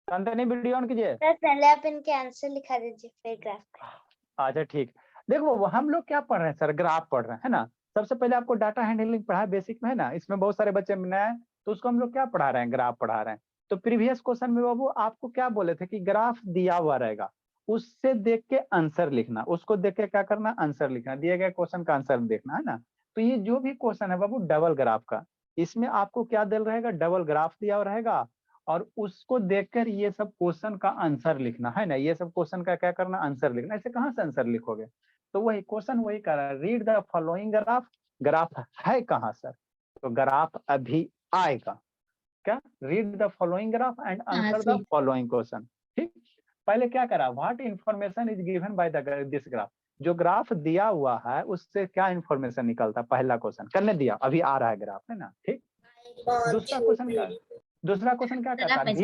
नहीं video on कीजिए। Sir पहले आप इनके आंसर लिखा दीजिए फिर ग्राफ। अच्छा ठीक, देखो वो हम लोग क्या पढ़ रहे हैं सर, ग्राफ पढ़ रहे हैं, है ना। सबसे पहले आपको डाटा हैंडलिंग पढ़ा है बेसिक में, है ना। इसमें बहुत सारे बच्चे नए हैं तो उसको हम लोग क्या पढ़ा रहे हैं, ग्राफ पढ़ा रहे हैं। तो प्रीवियस क्वेश्चन में बाबू आपको क्या बोले थे कि ग्राफ दिया हुआ रहेगा, उससे देख के आंसर लिखना, उसको देख के क्या करना, आंसर लिखना, दिए गए क्वेश्चन का आंसर देखना, है ना। तो ये जो भी क्वेश्चन है बाबू डबल ग्राफ का, इसमें आपको क्या दिल रहेगा, डबल ग्राफ दिया हुआ रहेगा और उसको देखकर ये सब क्वेश्चन का आंसर लिखना, है ना। ये सब क्वेश्चन का क्या करना, आंसर लिखना। ऐसे कहाँ से आंसर लिखोगे, तो वही क्वेश्चन वही कर रहा है, read the following graph. Graph है कहाँ सर, तो ग्राफ अभी आएगा। क्या, read the following graph and answer the following question. ठीक, पहले क्या करा, what information is given by this graph, जो ग्राफ दिया हुआ है उससे क्या इंफॉर्मेशन निकलता, पहला क्वेश्चन करने दिया, अभी आ रहा है ग्राफ, है ना। ठीक, दूसरा क्वेश्चन क्या कहता है,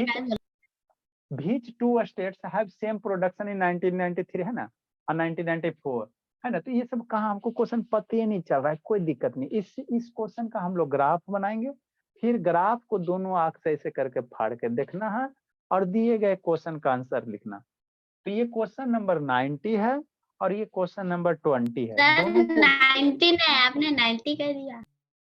which two states have same production in 1993, है ना, और 1994, है ना। तो ये सब कहाँ हमको क्वेश्चन पता ही नहीं चल रहा है, कोई दिक्कत नहीं। इस क्वेश्चन का हम लोग ग्राफ बनाएंगे, फिर ग्राफ को दोनों आंख से ऐसे करके फाड़ के देखना है और दिए गए क्वेश्चन का आंसर लिखना। तो ये क्वेश्चन नंबर 90 है और ये क्वेश्चन नंबर 20 है। दोनों 19 है, आपने 90 कह दिया।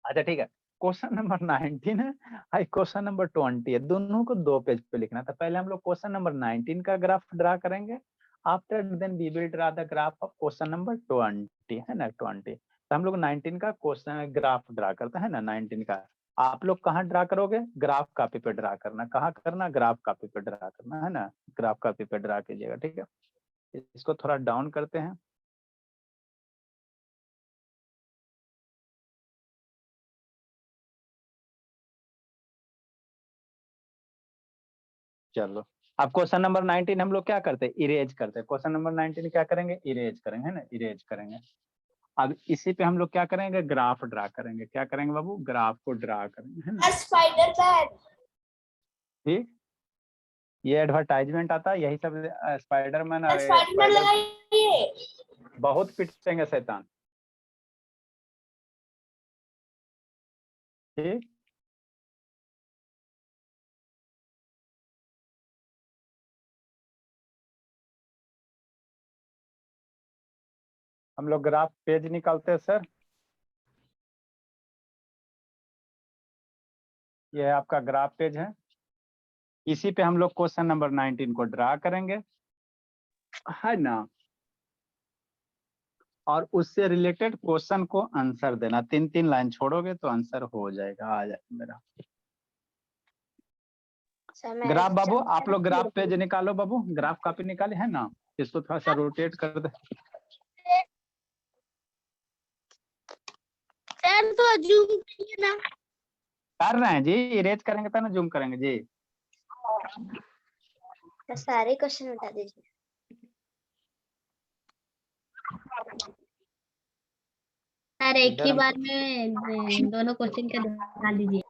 अच्छा ठीक है, क्वेश्चन नंबर 19 है और क्वेश्चन नंबर 20 है, दोनों को 2 पेज पे लिखना था। पहले हम लोग क्वेश्चन नंबर 19 का ग्राफ ड्रा करेंगे, after then we will draw the graph of question number 20, है ना 20। तो हम लोग 19 का क्वेश्चन ग्राफ ड्रा करते हैं ना, 19 का। आप लोग कहाँ ड्रा करोगे, ग्राफ कॉपी पे ड्रा करना, कहाँ करना, ग्राफ कॉपी पे ड्रा करना, है ना। ग्राफ कॉपी पे ड्रा कीजिएगा, ठीक है। इसको थोड़ा डाउन करते हैं। चलो, अब क्वेश्चन नंबर 19 हम लोग क्या करते हैं, इरेज करते हैं। क्वेश्चन नंबर 19 क्या करेंगे, इरेज करेंगे, है ना, इरेज करेंगे। अब इसी पे हम लोग क्या करेंगे, ग्राफ ड्रा करेंगे। क्या करेंगे बाबू, ग्राफ को ड्रा करेंगे, है ना। स्पाइडर बैग, ठीक, ये एडवर्टाइजमेंट आता है, यही सब स्पाइडरमैन और स्पाइडरमैन लगाइए, बहुत पिटेंगे शैतान। ठीक, हम लोग ग्राफ पेज निकालते हैं सर। ये आपका ग्राफ पेज है, इसी पे हम लोग क्वेश्चन नंबर 19 को ड्रा करेंगे, है ना। और उससे रिलेटेड क्वेश्चन को आंसर देना, 3-3 लाइन छोड़ोगे तो आंसर हो जाएगा, आ जाएगा मेरा ग्राफ। बाबू आप लोग ग्राफ पेज निकालो, बाबू ग्राफ कॉपी निकाले, है ना। इसको थोड़ा सा रोटेट कर दे सर, तो जूम करिए ना। कर रहे हैं जी, इरेज करेंगे तो ना जूम करेंगे जी। तो सारे क्वेश्चन बता दीजिए। सर एक ही बार में दोनों क्वेश्चन का दिखा दीजिए।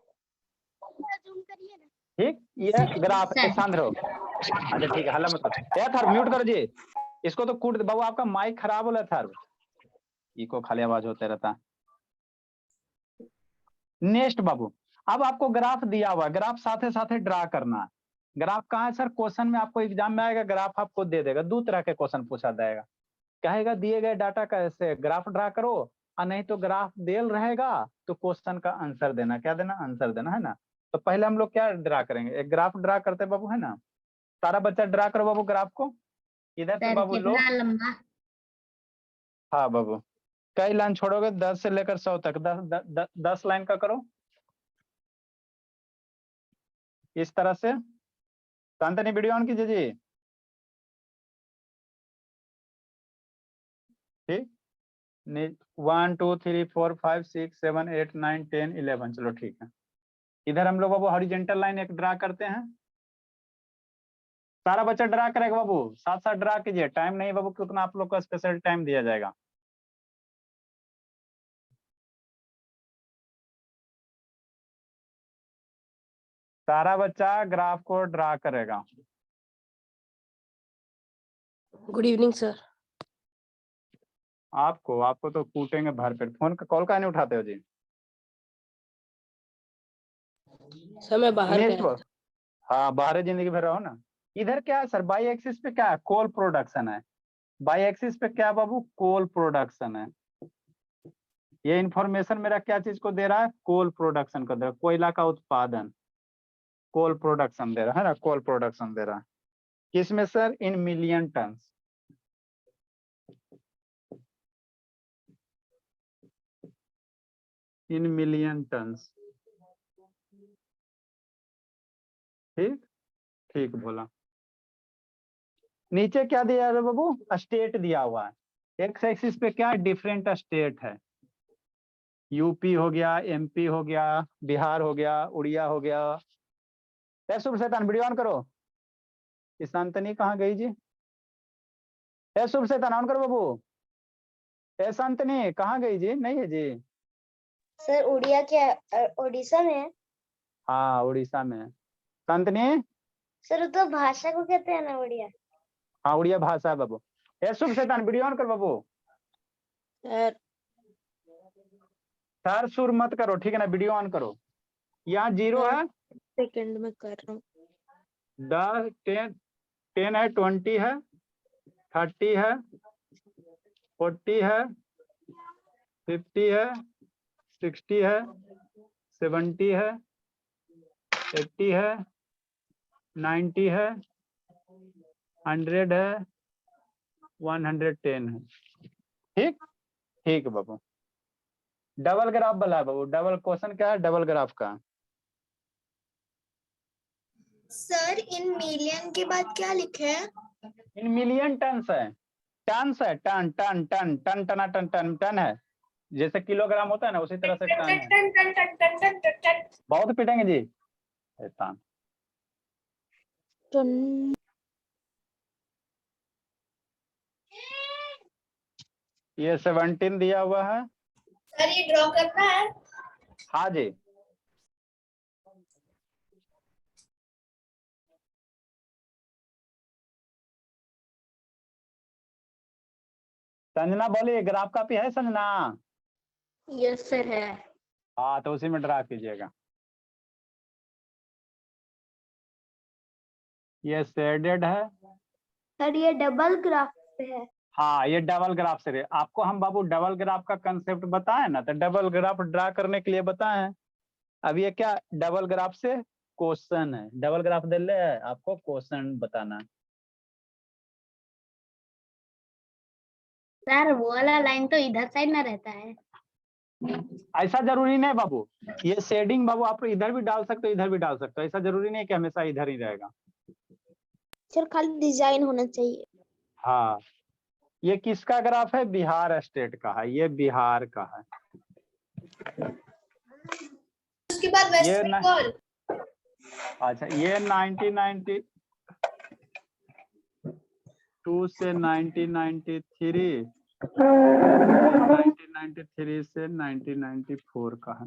ठीक, ये ग्राफ शांत रहो। अच्छा ठीक है, हल्ला मत करो यार, थर म्यूट करो जी। इसको तो कूट बाबू, आपका माइक खराब हो रहा था, इको खाली आवाज होते रहता। नेक्स्ट बाबू, अब आपको ग्राफ दिया हुआ, ग्राफ साथे साथे ड्रा करना है। ग्राफ कहाँ है सर, क्वेश्चन में आपको एग्जाम में आएगा, ग्राफ आपको दे देगा, 2 तरह के क्वेश्चन पूछा जाएगा। कहेगा दिए गए डाटा का ऐसे ग्राफ ड्रा करो, और नहीं तो ग्राफ देल रहेगा तो क्वेश्चन का आंसर देना, क्या देना, आंसर देना, है ना। तो पहले हम लोग क्या ड्रा करेंगे, एक ग्राफ ड्रा करते बाबू, है ना। सारा बच्चा ड्रा करो बाबू ग्राफ को, इधर से बाबू लो। लंबा? हाँ बाबू, कई लाइन छोड़ोगे, 10 से लेकर 100 तक, 10 लाइन का करो इस तरह से। शांतनी वीडियो ऑन कीजिए जी। ठीक, 1 2 3 4 5 6 7 8 9 10 11, चलो ठीक है। इधर हम लोग बाबू हॉरिजेंटल लाइन एक ड्रा करते हैं, सारा बच्चा ड्रा करेगा बाबू, साथ साथ ड्रा कीजिए, टाइम नहीं बाबू, कितना आप लोग को स्पेशल टाइम दिया जाएगा। सारा बच्चा ग्राफ को ड्रा करेगा। Good evening sir. आपको तो कूटेंगे भर पेट। फोन का कॉल का नहीं उठाते हो जी? सर मैं बाहर गया था। हाँ, बाहर जिंदगी भर रहो ना। इधर क्या है सर, बाई एक्सिस पे क्या है, कोल प्रोडक्शन है। बाई एक्सिस पे क्या बाबू, कोल प्रोडक्शन है। ये इंफॉर्मेशन मेरा क्या चीज को दे रहा है, कोल प्रोडक्शन को दे रहा है, कोयला का उत्पादन, कोल प्रोडक्शन दे रहा है ना, कोल प्रोडक्शन दे रहा है। किसमें sir, in million ton. In million ton. ठीक, ठीक बोला। नीचे क्या दिया है बाबू, स्टेट दिया हुआ है। एक्स एक्सिस पे क्या है, डिफरेंट स्टेट है। यूपी हो गया, एमपी हो गया, बिहार हो गया, उड़िया हो गया। शुभ शैतान वीडियो ऑन करो। शांतनी कहाँ गई जी, शुभ शैतान ऑन करो बाबू। शांतनी कहाँ गई जी, नहीं है जी। सर उड़िया क्या उड़ीसा में है? हाँ उड़ीसा में। शांतनी, सर तो भाषा को कहते हैं ना उड़िया। हाँ उड़िया भाषा है बाबू। शुभ शैतान वीडियो ऑन कर बाबू। सर सर सुर मत करो, ठीक है ना, वीडियो ऑन करो। यहाँ 0 है, सेकंड में कर रहा हूँ। 10 10 है, 20 है, 30 है, 40 है, 50 है, 60 है, 70 है, 80 है, 90 है, 100 है, 110 है। ठीक, ठीक बाबू। डबल ग्राफ वाला है बाबू, डबल क्वेश्चन क्या है, डबल ग्राफ का। सर इन मिलियन के बाद क्या लिखे हैं? इन मिलियन टन्स है, टन्स है, टन टन टन टन टना टन टन टन है, जैसे किलोग्राम होता है ना उसी तरह से टन है। बहुत पिटेंगे जी शैतान। ये 17 दिया हुआ है। सर ये ड्रॉ करना है? हाँ जी। संजना बोलिए, ग्राफ कॉपी है संजना? यस सर है। हाँ तो उसी में ड्रा कीजिएगा। ये शेडेड है। सर ये डबल ग्राफ पे है। हाँ ये डबल ग्राफ से, आपको हम बाबू डबल ग्राफ का कंसेप्ट बताएं ना, तो डबल ग्राफ ड्रा करने के लिए बताएं। अब ये क्या, डबल ग्राफ से क्वेश्चन है, डबल ग्राफ दे ले आपको क्वेश्चन बताना है। सर वो वाला लाइन तो इधर साइड ना रहता है। ऐसा जरूरी नहीं बाबू, ये शेडिंग बाबू आप इधर भी डाल सकते हो, इधर भी डाल सकते हो, ऐसा जरूरी नहीं कि हमेशा इधर ही रहेगा। सर खाली डिजाइन होना चाहिए। हाँ ये किसका ग्राफ है, बिहार स्टेट का है, ये बिहार का है। उसके बाद वेस्ट बंगाल। अच्छा ये 1992 से 1993, 1993 से 1994 का है।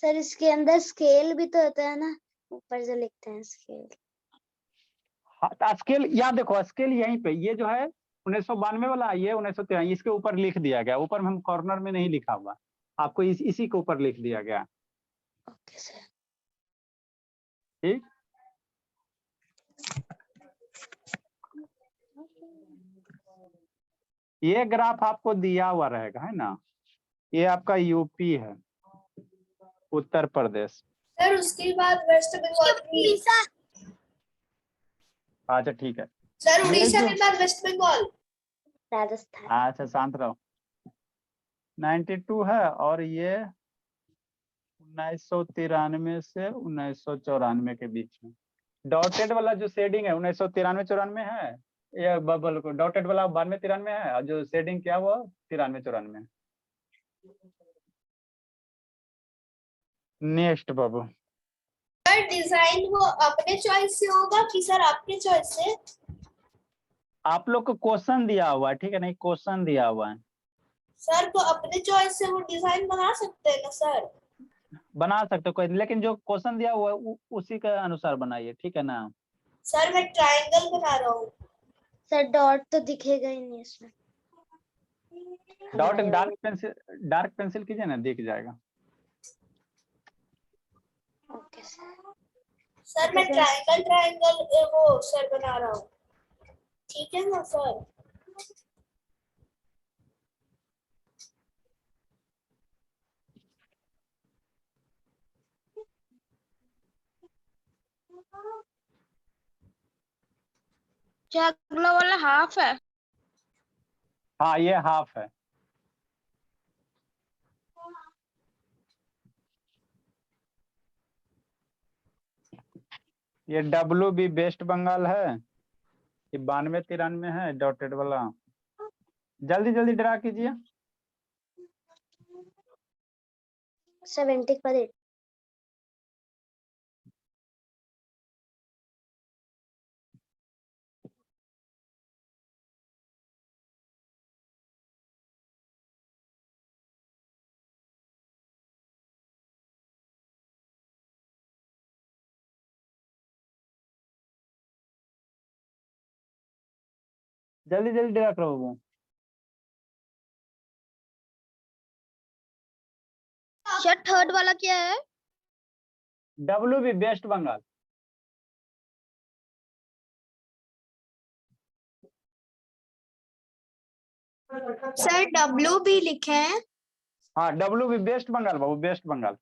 सर इसके अंदर स्केल भी तो होता है ना, ऊपर जो लिखते हैं स्केल। हाँ स्केल, याद देखो स्केल यहीं पे, ये जो है 1992 वाला, ये 1993, इसके ऊपर लिख दिया गया, ऊपर में हम कॉर्नर में नहीं लिखा हुआ, आपको इसी के ऊपर लिख दिया गया। Okay sir. ठीक, ये ग्राफ आपको दिया हुआ रहेगा है ना, ये आपका यूपी है, उत्तर प्रदेश। सर उसके बाद वेस्ट बंगाल। उड़ीसा। अच्छा ठीक है सर उड़ीसा के बाद वेस्ट बंगाल। राजस्थान। अच्छा शांत रहो। 92 है और ये 1993 से 1994 के बीच में। डॉटेड वाला जो शेडिंग है 1993-94 है, ये बबल को डॉटेड वाला 92-93 है, और जो शेडिंग क्या हुआ 93-94। नेक्स्ट बाबू। सर डिजाइन वो अपने चॉइस से होगा कि सर आपके चॉइस से? आप लोग को क्वेश्चन दिया हुआ है, ठीक है, नहीं क्वेश्चन दिया हुआ है। सर तो अपने चॉइस से वो डिजाइन बना सकते हैं ना सर? बना सकते हो कोई, लेकिन जो क्वेश्चन दिया हुआ है उसी के अनुसार बनाइए, ठीक है ना। सर मैं ट्रायंगल बना रहा हूँ। सर डॉट तो दिखेगा ही नहीं इसमें। डॉट हमारे डार्क पेंसिल कीजिए ना, दिख जाएगा। Okay sir. सर मैं ट्रायंगल वो सर बना रहा हूँ, ठीक है ना सर? क्या अगला वाला हाफ है? हाँ ये हाफ है। ये WB वेस्ट बंगाल है, ये 92-93 है डॉटेड वाला। जल्दी जल्दी ड्रा कीजिए। 70 पर 8। जल्दी जल्दी ड्रा करो वो। सर थर्ड वाला क्या है? WB West Bengal. Sir WB लिखे हैं। हाँ WB वेस्ट बंगाल बाबू, वेस्ट बंगाल।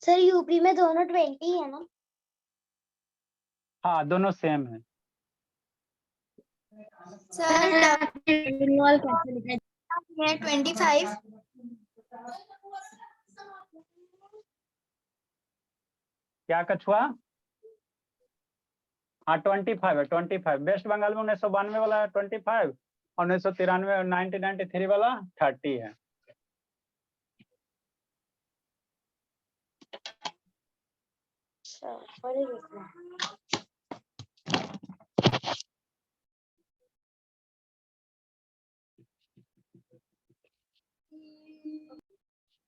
सर यूपी में दोनों 20 है ना? हाँ दोनों सेम है। सर इन्वॉल्व कैसे लिखा है? 25। क्या कछुआ? हाँ 25 है, 25 वेस्ट बंगाल में 1992 वाला 25 और 1993 और 1993 वाला 30 है। अच्छा और ये लिखना है।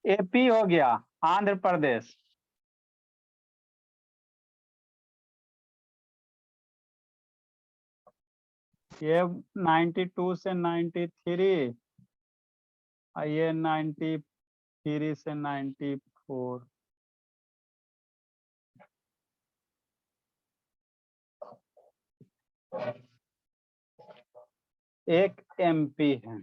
AP हो गया, आंध्र प्रदेश। ये 92 से 93 और ये 93 से 94। एक MP है।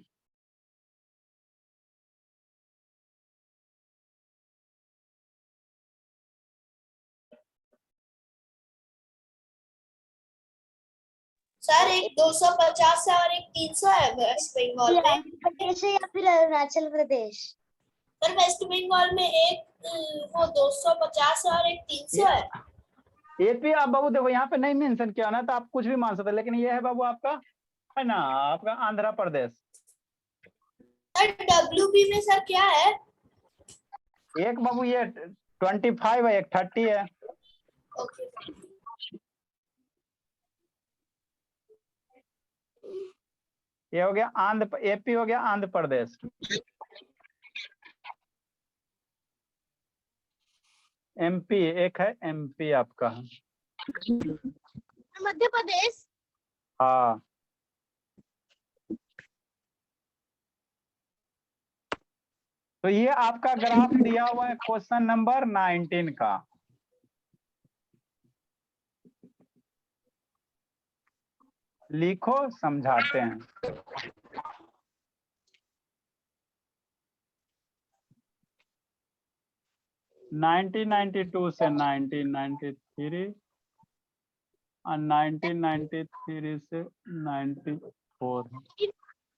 सर एक 250 है और एक 300 है वेस्ट बंगाल ये में। आंध्र प्रदेश है या फिर अरुणाचल प्रदेश? सर वेस्ट बंगाल में एक वो 250 है और एक 300 है। AP आप बाबू देखो यहाँ पे नहीं मेंशन किया ना, तो आप कुछ भी मान सकते, लेकिन ये है बाबू आपका, है ना, आपका आंध्र प्रदेश। सर WB में सर क्या है? एक बाबू ये 25 है, एक 30 है। ओके ये हो गया AP हो गया आंध्र प्रदेश। MP एक है, MP आपका। मध्य प्रदेश। हाँ तो ये आपका ग्राफ दिया हुआ है क्वेश्चन नंबर 19 का। लिखो समझाते हैं। नाइनटीन 92 से 1993 और 1993 से 94।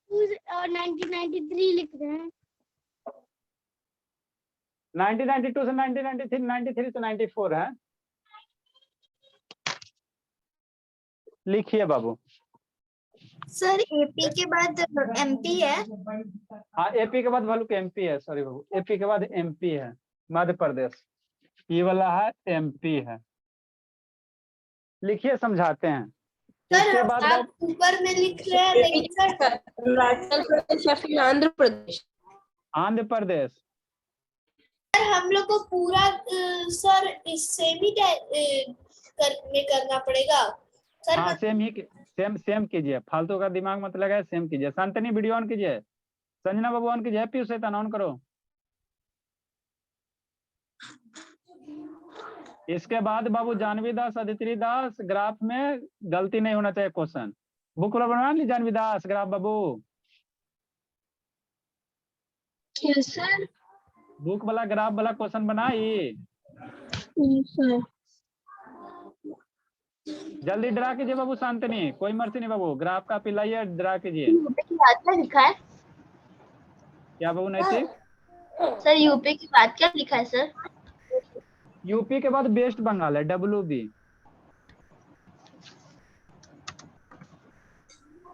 1993 लिख रहे हैं। 1992 से 1993, 93 से 94 है। लिखिए बाबू। सर AP के बाद MP है। हाँ AP के बाद भालू के MP है, सॉरी बाबू, AP के बाद MP है, मध्य प्रदेश। ये वाला है MP है। लिखिए समझाते हैं। इसके बाद आप ऊपर में लिख रहे हैं लेकिन सर अरुणाचल प्रदेश या फिर आंध्र प्रदेश। आंध्र प्रदेश। हम लोग को पूरा सर इससे भी करना पड़ेगा सर। हाँ सेम कीजिए, फालतू का दिमाग मत लगाए, सेम कीजिए। शांतनी वीडियो ऑन कीजिए, संजना बाबू ऑन कीजिए, पीयूष शैतान ऑन करो। इसके बाद बाबू जानवी दास, अदिति दास, ग्राफ में गलती नहीं होना चाहिए क्वेश्चन। बुक वाला बनवा ली जानवी दास, ग्राफ बाबू। सर बुक वाला ग्राफ वाला क्वेश्चन बनाई। सर जल्दी ड्रा कीजिए बाबू शांतनी, कोई मर्जी नहीं बाबू, ग्राफ का पिलाइए, ड्रा कीजिए। यूपी की बात क्या लिखा है क्या बाबू नैतिक? सर? यूपी की बात क्या लिखा है सर? यूपी के बाद वेस्ट बंगाल है, WB।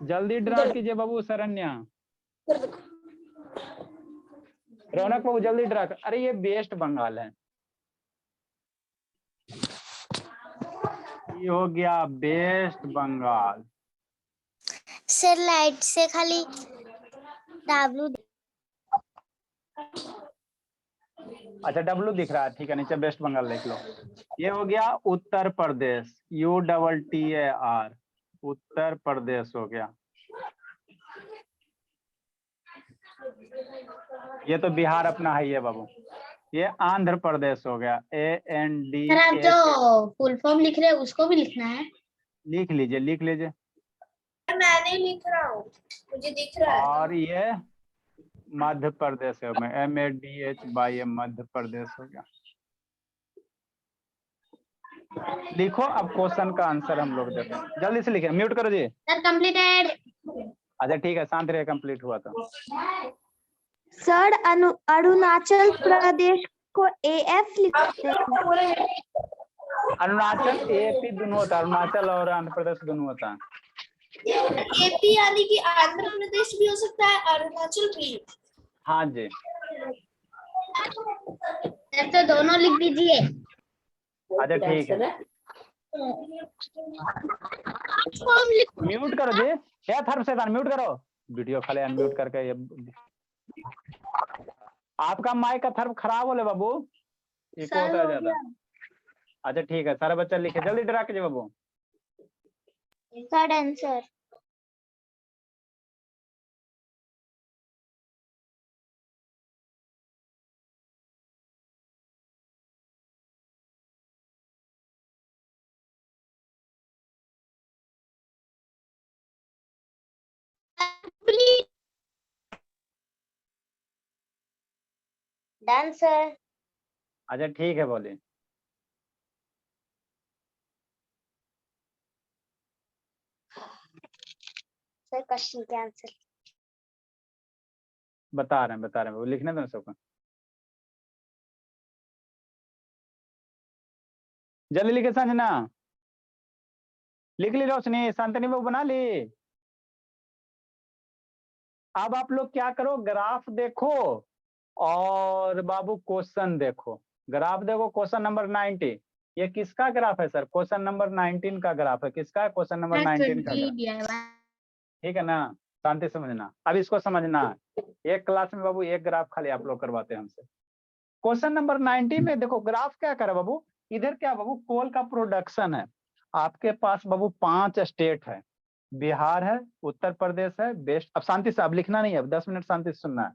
जल्दी ड्रा कीजिए बाबू शरण्या। रौनक बाबू जल्दी ड्रा कर। अरे ये वेस्ट बंगाल है, ये हो गया वेस्ट बंगाल। सर लाइट से खाली W अच्छा W दिख रहा है, ठीक है, नीचे वेस्ट बंगाल लिख लो। ये हो गया उत्तर प्रदेश, UTTAR, उत्तर प्रदेश हो गया। ये तो बिहार अपना है ये बाबू। ये आंध्र प्रदेश हो गया, AND। सर आप जो फुल फॉर्म लिख रहे हैं उसको भी लिखना है? लिख लीजिए, लिख लीजिए। मैंने लिख रहा हूँ, मुझे दिख रहा है। और ये मध्य प्रदेश है, MADH मध्य प्रदेश हो गया। लिखो अब क्वेश्चन का आंसर हम लोग देते हैं, जल्दी से लिखे। म्यूट करो जी। Sir completed. अच्छा ठीक है, शांत रहिए, कंप्लीट हुआ था। सर अरुणाचल प्रदेश को AF लिखते हैं। अरुणाचल AP दोनों होता है, अरुणाचल और आंध्र प्रदेश दोनों होता है। AP यानी कि आंध्र प्रदेश भी हो सकता है, अरुणाचल भी। हाँ जी, सर तो दोनों लिख दीजिए। अच्छा ठीक है। म्यूट करो जी, या थर्म से म्यूट करो, वीडियो खाली अनम्यूट करके। ये आपका माइक का थर्म खराब हो ले बाबू, इको होता है ज्यादा। अच्छा ठीक है, सारे बच्चे लिखे, जल्दी ड्रा कीजिए बाबू। Third answer. Done sir. अच्छा ठीक है, बोलिए। सर क्वेश्चन के आंसर बता रहे हैं बाबू, लिखने दो सबको, जल्दी लिखे। संजना लिख ली, रोशनी, शांतनी बाबू बना ली। अब आप लोग क्या करो, ग्राफ देखो और बाबू क्वेश्चन देखो। ग्राफ देखो, क्वेश्चन नंबर 90। ये किसका ग्राफ है सर? क्वेश्चन नंबर 19 का ग्राफ है। किसका है? क्वेश्चन नंबर 19 का ग्राफ। ठीक है ना, शांति समझना। अब इसको समझना है, एक क्लास में बाबू एक ग्राफ खाली आप लोग करवाते हैं हमसे। क्वेश्चन नंबर 90 में देखो ग्राफ क्या करे बाबू, इधर क्या बाबू, कोल का प्रोडक्शन है। आपके पास बाबू 5 स्टेट है, बिहार है, उत्तर प्रदेश है, वेस्ट। अब शांति से, अब लिखना नहीं है, अब 10 मिनट शांति से सुनना है।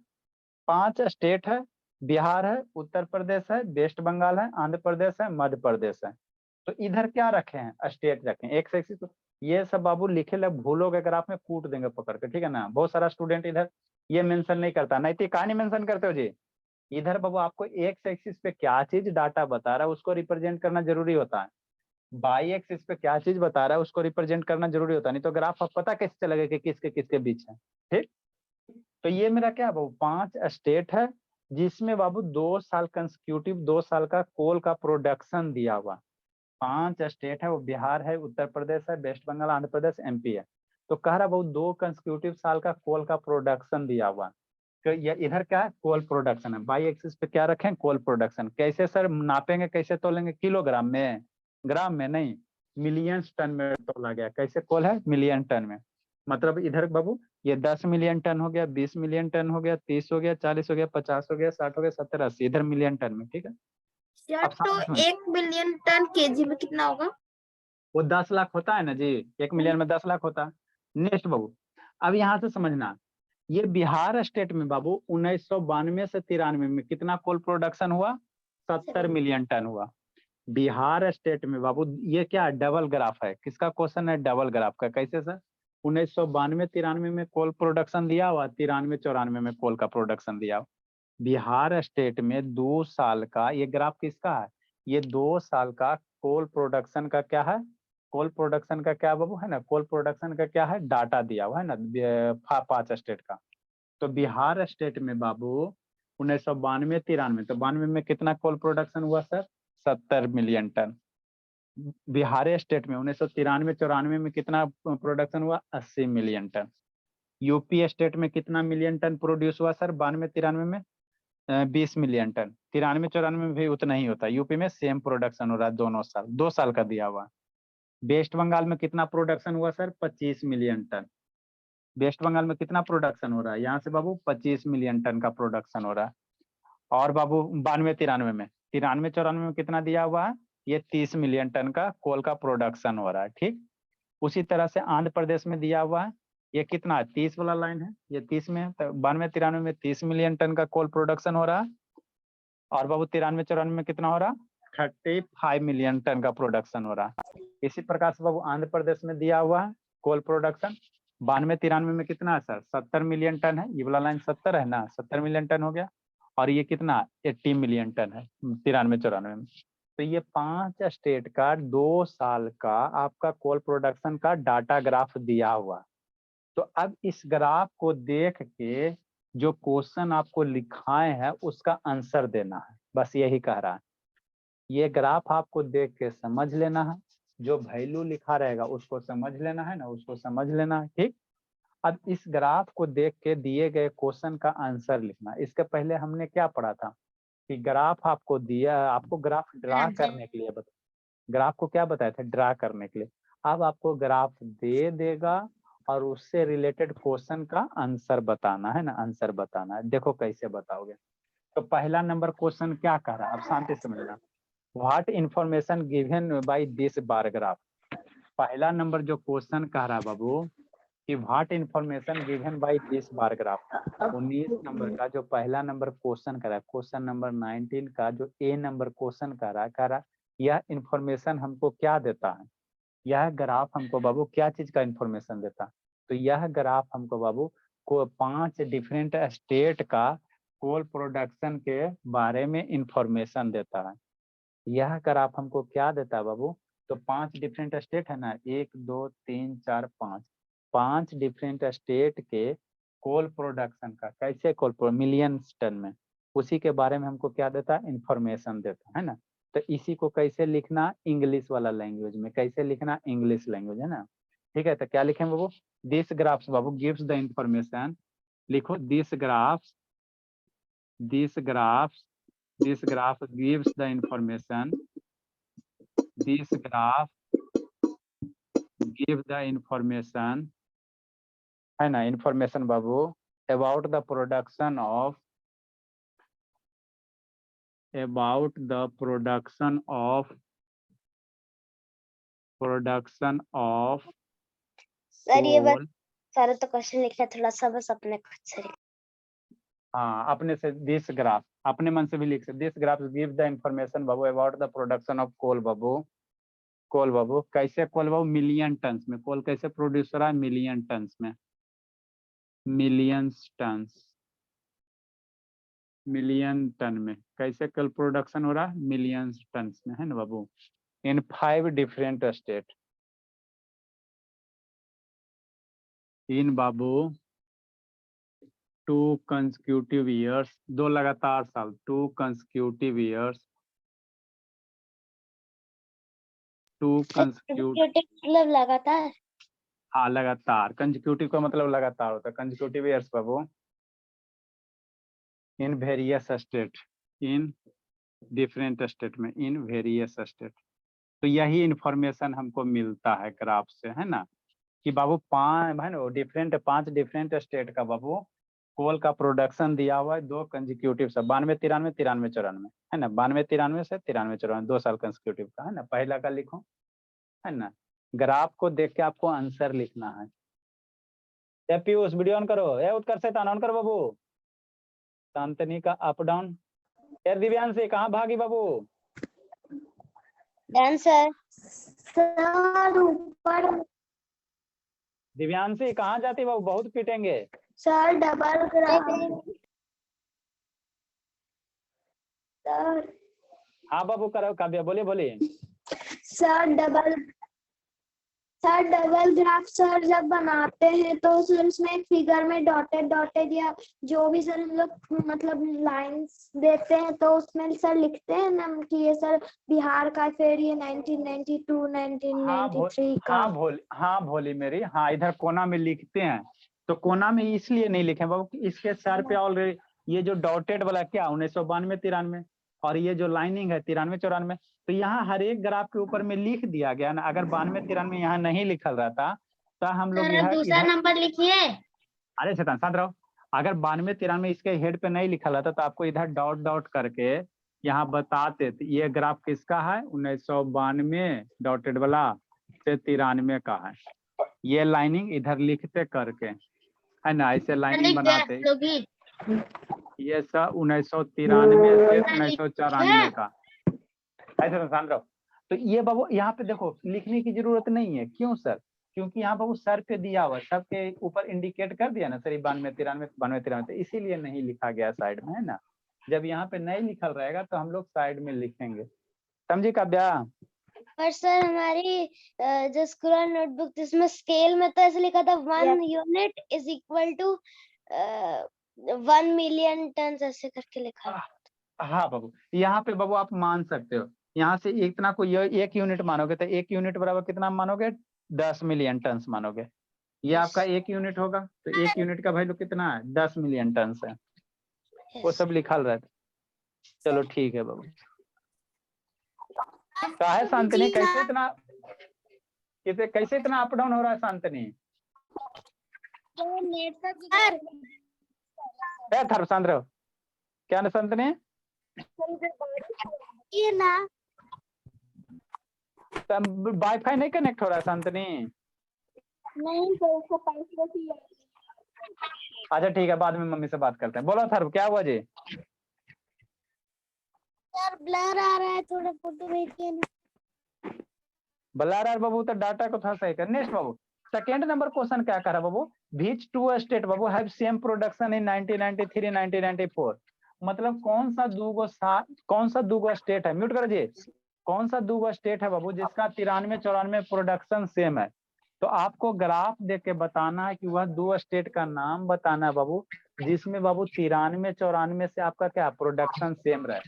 5 स्टेट है, बिहार है, उत्तर प्रदेश है, वेस्ट बंगाल है, आंध्र प्रदेश है, मध्य प्रदेश है। तो इधर क्या रखे हैं? स्टेट रखे हैं, एक से एक। ये सब बाबू लिखे लग भूलोगे ग्राफ में, कूट देंगे पकड़ के, ठीक है ना। बहुत सारा स्टूडेंट इधर ये मेंशन नहीं करता। नैतिक कहानी मेंशन करते हो जी? इधर बाबू आपको एक्स एक्सिस पे क्या चीज डाटा बता रहा है उसको रिप्रेजेंट करना जरूरी होता है। बाई एक्सिस पे क्या चीज बता रहा है उसको रिप्रेजेंट करना जरूरी होता है, नहीं तो ग्राफ आप पता कैसे चलेगा कि किसके किसके बीच है। ठीक, तो ये मेरा क्या बाबू 5 स्टेट है, जिसमें बाबू 2 साल कंसेक्यूटिव 2 साल का कोल का प्रोडक्शन दिया हुआ। 5 स्टेट है, वो बिहार है, उत्तर प्रदेश है, वेस्ट बंगाल, आंध्र प्रदेश, MP है। तो कह रहा बाबू 2 कंसेक्यूटिव साल का कोल का प्रोडक्शन दिया हुआ। तो ये इधर क्या है? कोल प्रोडक्शन है। बाई एक्सिस पे क्या रखें? Coal production. कैसे सर नापेंगे, कैसे तोलेंगे? किलोग्राम में, ग्राम में नहीं। मिलियंस टन में तोला गया। कैसे कोल है? मिलियन टन में। मतलब इधर बाबू ये 10 मिलियन टन हो गया, 20 मिलियन टन हो गया, 30 हो गया, 40 हो गया, 50 हो गया, 60 हो गया, 70, 80, इधर मिलियन टन में। ठीक है, यार अब तो सामने समझ। 1 बिलियन टन केजी में कितना होगा? वो 10 लाख होता है ना जी, 1 मिलियन में 10 लाख होता है। नेक्स्ट बाबू, अब यहाँ से समझना, ये बिहार स्टेट में बाबू 1992 से 93 में कितना कोल प्रोडक्शन हुआ? 70 मिलियन टन हुआ बिहार स्टेट में बाबू। ये क्या डबल ग्राफ है? किसका क्वेश्चन है? डबल ग्राफ का। कैसे सर? 1992-93 में कोल प्रोडक्शन दिया हुआ, 93-94 में कोल का प्रोडक्शन दिया हुआ। बिहार स्टेट में 2 साल का, ये ग्राफ किसका है? ये 2 साल का कोल प्रोडक्शन का क्या है? कोल प्रोडक्शन का क्या बाबू है ना? कोल प्रोडक्शन का क्या है? डाटा दिया हुआ है ना 5 स्टेट का। तो बिहार स्टेट में बाबू 1992-93, तो 92 में कितना कोल प्रोडक्शन हुआ sir? 70 million ton. Bihar state में 1993-94 में कितना प्रोडक्शन हुआ? 80 मिलियन टन। यूपी स्टेट में कितना मिलियन टन प्रोड्यूस हुआ सर 92-93 में? 20 मिलियन टन। 93-94 में भी उतना ही होता है। यूपी में सेम प्रोडक्शन हो रहा है दोनों साल, 2 साल का दिया हुआ। वेस्ट बंगाल में कितना प्रोडक्शन हुआ sir? 25 million ton. West Bengal में कितना प्रोडक्शन हो रहा है यहाँ से बाबू? 25 मिलियन टन का प्रोडक्शन हो रहा है। और बाबू 92-93 में, 93-94 में कितना दिया हुआ है? ये 30 मिलियन टन का कोल का प्रोडक्शन हो रहा है। ठीक, उसी तरह से आंध्र प्रदेश में दिया हुआ है, ये कितना है? 30 वाला लाइन है, ये 30 में है। तो 92-93 में 30 मिलियन टन का कोल प्रोडक्शन हो रहा है। और बाबू 93-94 में कितना हो रहा? 35 मिलियन टन का प्रोडक्शन हो रहा है। इसी प्रकार से बाबू आंध्र प्रदेश में दिया हुआ है कोल प्रोडक्शन 92-93 में कितना है सर? 70 मिलियन टन है। ये वाला लाइन 70 है ना, 70 मिलियन टन हो गया। और ये कितना? 80 मिलियन टन है 93-94 में। तो ये 5 स्टेट का 2 साल का आपका कोल प्रोडक्शन का डाटा ग्राफ दिया हुआ। तो अब इस ग्राफ को देख के जो क्वेश्चन आपको लिखाए हैं उसका आंसर देना है, बस यही कह रहा है। ये ग्राफ आपको देख के समझ लेना है, जो वैल्यू लिखा रहेगा उसको समझ लेना है ना, उसको समझ लेना है। ठीक, अब इस ग्राफ को देख के दिए गए क्वेश्चन का आंसर लिखना। इसके पहले हमने क्या पढ़ा था कि ग्राफ आपको दिया, आपको ग्राफ ड्रा करने के लिए ग्राफ को क्या बताया था? ड्रा करने के लिए। अब आपको ग्राफ दे देगा और उससे रिलेटेड क्वेश्चन का आंसर बताना है ना, आंसर बताना है। देखो कैसे बताओगे। तो पहला नंबर क्वेश्चन क्या कह रहा है, अब शांति से समझना। What information given by this bar graph. पहला नंबर जो क्वेश्चन कह रहा है बाबू कि what information given by this bar graph. 19 number का जो पहला नंबर क्वेश्चन कर रहा है, क्वेश्चन नंबर 19 का जो ए नंबर क्वेश्चन कर रहा है यह इंफॉर्मेशन हमको क्या देता है? यह ग्राफ हमको बाबू क्या चीज का इंफॉर्मेशन देता है? तो यह ग्राफ हमको बाबू को 5 डिफरेंट स्टेट का कोल प्रोडक्शन के बारे में इंफॉर्मेशन देता है। यह ग्राफ हमको क्या देता है बाबू? तो 5 डिफरेंट स्टेट है ना, 1 2 3 4 5 डिफरेंट स्टेट के कोल प्रोडक्शन का, कैसे कोल मिलियन टन में, उसी के बारे में हमको क्या देता है? इंफॉर्मेशन देता है ना। तो इसी को कैसे लिखना? इंग्लिश वाला लैंग्वेज में। कैसे लिखना? इंग्लिश लैंग्वेज है ना। ठीक है, तो क्या लिखें बाबू? दिस ग्राफ्स बाबू गिव्स द इंफॉर्मेशन। लिखो this graphs gives the information, this graph give the information है ना, information Babu about the production of sir ये बस coal। सारा तो क्वेश्चन लिखा, थोड़ा सा बस अपने खुद से लिखा। हाँ, अपने से दिस ग्राफ, अपने मन से भी लिख सकते। This graph give the information बाबू about the production of coal बाबू। कोल बाबू कैसे? कोल बाबू मिलियन टन्स में। कोल कैसे प्रोड्यूस हो रहा है? मिलियन टन्स में, मिलियंस टन्स, मिलियन टन में। कैसे कल प्रोडक्शन हो रहा है? मिलियंस टन्स में है ना बाबू। इन 5 डिफरेंट स्टेट, इन बाबू 2 कंसेक्यूटिव ईयर्स, 2 लगातार साल, 2 कंसेक्यूटिव ईयर्स, 2 कंसेक्यूटिव। मतलब लगातार। हाँ लगातार, कंसेक्यूटिव का मतलब लगातार होता है। Consecutive years Babu in various state, in different state में, इन वेरियस स्टेट। तो यही इंफॉर्मेशन हमको मिलता है ग्राफ से, है ना, कि बाबू 5 डिफरेंट स्टेट का बाबू कोल का प्रोडक्शन दिया हुआ है 2 कंजिक्यूटिव से 92, 93, 93, 94, है ना, 92, 93 से 93, 94, 2 साल कंजिक्यूटिव का, है ना। पहला का लिखो, है ना। ग्राफ को देख के आपको आंसर लिखना है। पीयूष वीडियो ऑन करो, उत्कर्ष से ऑन करो बाबू। शांतनी का अप डाउन। यार दिव्यांशी कहाँ भागी बाबू? आंसर सर ऊपर दिव्यांशी कहाँ जाती बाबू? बहुत पीटेंगे। Sir double graph sir. हाँ बाबू करो, काव्या बोलिए बोलिए। सर डबल ग्राफ सर जब बनाते हैं तो सर उसमें फिगर में डॉटेड डॉटेड या जो भी सर हम लोग मतलब लाइंस देते हैं तो उसमें सर लिखते हैं ना कि ये सर बिहार का, फिर ये 1992 1993 का। हाँ भोली मेरी, हाँ इधर कोना में लिखते हैं। तो कोना में इसलिए नहीं लिखे बाबू कि इसके सर पे ऑलरेडी ये जो डॉटेड वाला क्या 1992 93 और ये जो लाइनिंग है 93 94, तो यहाँ हर एक ग्राफ के ऊपर में लिख दिया गया ना। अगर 92 93 यहाँ नहीं लिखल रहता तो हम लोग सर दूसरा नंबर लिखिए। अरे शैतान शांत रहो। अगर 92 93 इसके हेड पे नहीं लिखा रहता तो आपको इधर डॉट डॉट करके यहाँ बताते ये ग्राफ किसका है, 1992 डॉटेड वाला से 93 का है। ये लाइनिंग इधर लिखते करके, है ना, ऐसे लाइनिंग बनाते। ये सब 1993 से 1994 का, ऐसे शांत रहो। तो ये बाबू यहाँ पे देखो लिखने की जरूरत नहीं है। क्यों सर? क्योंकि यहाँ बाबू सर पे दिया हुआ, सब के ऊपर इंडिकेट कर दिया ना सर, 92 93 92 93, इसीलिए नहीं लिखा गया साइड में, है ना। जब यहाँ पे नहीं लिखल रहेगा तो हम लोग साइड में लिखेंगे, समझे काव्या? पर सर हमारी जो स्कूल नोटबुक जिसमें स्केल में तो ऐसे लिखा था 1 unit is equal to 1 million ton ऐसे करके लिखा। हाँ बाबू, यहाँ पे बाबू आप मान सकते हो, यहाँ से इतना को 1 यूनिट मानोगे तो 1 यूनिट बराबर कितना मानोगे, 10 मिलियन टन मानोगे। ये आपका 1 यूनिट होगा तो 1 यूनिट का वैल्यू कितना है, 10 मिलियन टन है। वो सब लिखल रहता। चलो ठीक है बाबू। काहे शांतनी, कैसे इतना अप डाउन हो रहा है शांतनी? थर शांत रहो। क्या ना शांतनी? ये ना वाईफाई नहीं कनेक्ट हो रहा है शांतनी? नहीं तो उसको पैसे से। अच्छा ठीक है, बाद में मम्मी से बात करते हैं। बोलो थर, क्या हुआ जी? सर ब्लर आ रहा है, थोड़ा फोटो भेजिए ना। ब्लर आ बाबू तो डाटा को थोड़ा सही कर। नेक्स्ट बाबू, सेकेंड नंबर क्वेश्चन क्या कर रहा बाबू, व्हिच 2 स्टेट बाबू हैव सेम प्रोडक्शन इन 1993 1994। मतलब कौन सा दूगो स्टेट है, म्यूट करो जी, कौन सा दूगो स्टेट है बाबू जिसका 93 94 प्रोडक्शन सेम है। तो आपको ग्राफ देख के बताना है कि वह 2 स्टेट का नाम बताना है बाबू जिसमें बाबू 93 94 से आपका क्या प्रोडक्शन सेम रहे।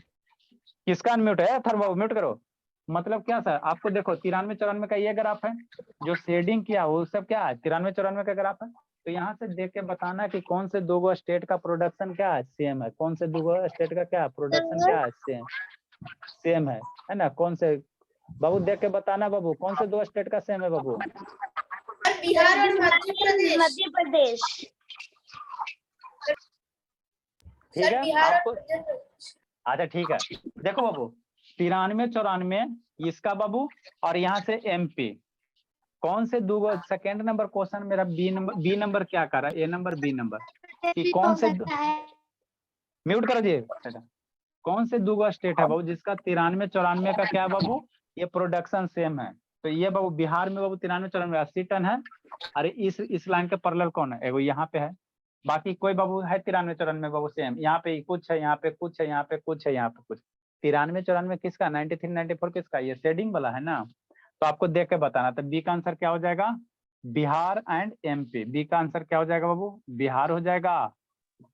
किसका अनम्यूट है थर बाबू, म्यूट करो। मतलब क्या सर, आपको देखो 93 94 का ये ग्राफ है, जो शेडिंग किया वो सब क्या है 93 94 का ग्राफ है। तो यहाँ से देख के बताना कि कौन से दूगो स्टेट का प्रोडक्शन क्या है सेम है, कौन से दूगो स्टेट का क्या प्रोडक्शन क्या है सेम है ना। कौन से बाबू देख के बताना बाबू, कौन से 2 स्टेट का सेम है बाबू? बिहार और मध्य प्रदेश। ठीक है बिहार आपको। और मध्य प्रदेश। अच्छा ठीक है, देखो बाबू 93 94 इसका बाबू, और यहाँ से एमपी। कौन से दूगो, सेकेंड नंबर क्वेश्चन मेरा बी नंबर क्या कर रहा है, ए नंबर बी नंबर, कि कौन से, म्यूट करो जी, कौन से दूगो स्टेट है बाबू जिसका 93 94 का क्या बाबू ये प्रोडक्शन सेम है। तो ये बाबू बिहार में बाबू 93 94 80 टन है। अरे इस लाइन के पैरेलल कौन है, एगो यहाँ पे है। बाकी कोई बाबू है 93 94 बाबू सेम, यहाँ पे कुछ है, यहाँ पे कुछ है, यहाँ पे कुछ है, यहाँ पे कुछ। 93 94 किसका, 93 94 किसका, ये शेडिंग वाला है ना। तो आपको देख के बताना। तो बी का आंसर क्या हो जाएगा, बिहार एंड एमपी। बी का आंसर क्या हो जाएगा बाबू, बिहार हो जाएगा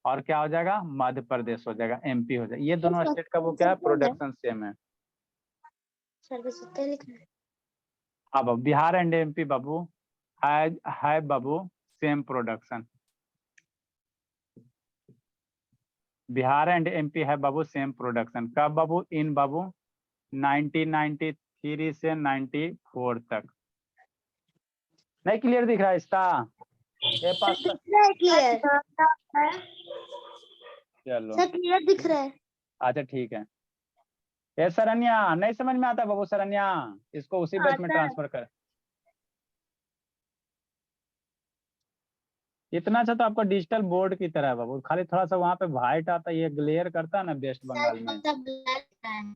और क्या हो जाएगा, मध्य प्रदेश हो जाएगा, एमपी हो जाएगा। ये दोनों स्टेट का वो क्या है प्रोडक्शन सेम है। अब बिहार एंड एमपी बाबू है बाबू same production. Bihar and MP है बाबू सेम प्रोडक्शन। कब बाबू, इन बाबू 1993 3 से 94 तक। नहीं क्लियर दिख रहा है इसका? ये पास दिख रहा है क्लियर? चलो सर क्लियर दिख रहा है। अच्छा ठीक है। ये शरण्या नहीं समझ में आता बाबू, शरण्या इसको उसी बैच में आता है। ट्रांसफर कर। इतना अच्छा तो आपका डिजिटल बोर्ड की तरह है बाबू, खाली थोड़ा सा वहाँ पे वाइट आता है, ये ग्लेयर करता है ना वेस्ट बंगाल में।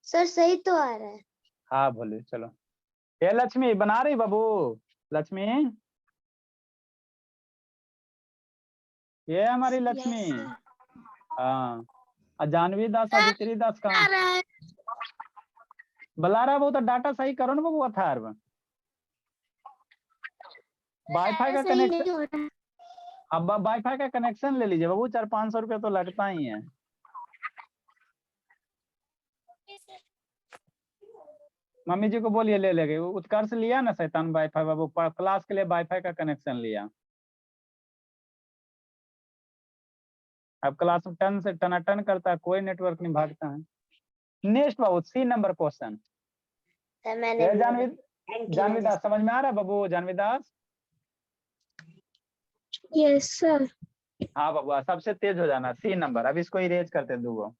सर सही तो आ रहा है। हाँ बोलिए चलो। ये लक्ष्मी बना रही बाबू, लक्ष्मी ये हमारी लक्ष्मी। हाँ जानवी दास अदिति दास कहाँ बुला रहा है? वो तो डाटा सही करो ना बाबू। अथर्व वाईफाई का कनेक्शन, अब वाईफाई का कनेक्शन ले लीजिए बाबू, 400-500 रुपया तो लगता ही है। मम्मी जी को बोलिए ले लेंगे। उत्कर्ष लिया ना शैतान वाईफाई बाबू, क्लास के लिए वाईफाई का कनेक्शन लिया। अब क्लास में टन से टनाटन करता है, कोई नेटवर्क नहीं भागता है। नेक्स्ट बाबू 3 नंबर क्वेश्चन। जानवी दास समझ में आ रहा है बाबू? जानवी दास यस सर। हाँ बाबू सबसे तेज हो जाना। 3 नंबर, अब इसको इरेज करते हैं दूगो।